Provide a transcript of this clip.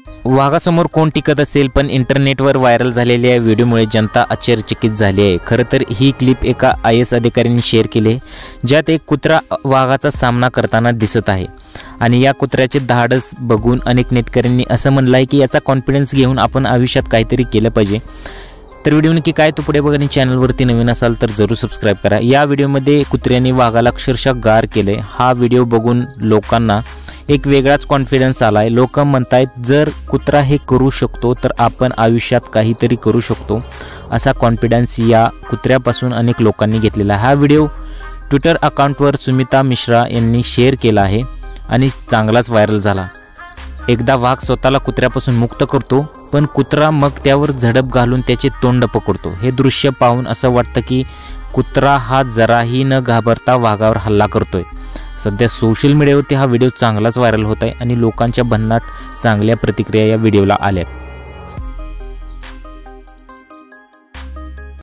वाघासमोर कोण टिकत असेल, पण इंटरनेटवर व्हायरल झालेल्या या व्हिडिओमुळे जनता आश्चर्यचकित झाली आहे। खरं तर ही क्लिप एका IAS अधिकाऱ्यांनी शेअर केली आहे, ज्यात एक कुत्रा वाघाचा सामना करताना दिसत आहे आणि या कुत्र्याचे धाडस बघून अनेक नेटकऱ्यांनी असं म्हणलं आहे की याचा कॉन्फिडन्स घेऊन आपण आयुष्यात काहीतरी केलं पाहिजे। तर व्हिडिओ नक्की काय तो पुढे बघा आणि चॅनलवरती नवीन असाल तर जरूर सबस्क्राइब करा। या व्हिडिओमध्ये कुत्र्याने वाघाला अक्षरशः गार केले। हा व्हिडिओ बघून लोकांना एक वेगळाच कॉन्फिडन्स आलाय। लोक म्हणतायत जर कुत्रा हे करू शकतो तर आपण आयुष्यात काहीतरी करू शकतो, असा कॉन्फिडन्स या कुत्र्यापासून अनेक लोकांनी घेतलेला आहे। हा व्हिडिओ ट्विटर अकाउंटवर सुमिता मिश्रा यांनी शेअर केला आहे आणि चांगलाच व्हायरल झाला। एकदा वाघ स्वतःला कुत्र्यापासून मुक्त करतो, पण कुत्रा मग त्यावर झडप घालून त्याचे तोंड पकडतो। हे दृश्य पाहून असं वाटतं की कुत्रा हा जराही न घाबरता वाघावर हल्ला करतोय। सध्या सोशल मीडियावरती हा व्हिडिओ चांगलाच व्हायरल होत आहे आणि लोकांच्या भन्नाट चांगल्या प्रतिक्रिया या व्हिडिओला आल्या।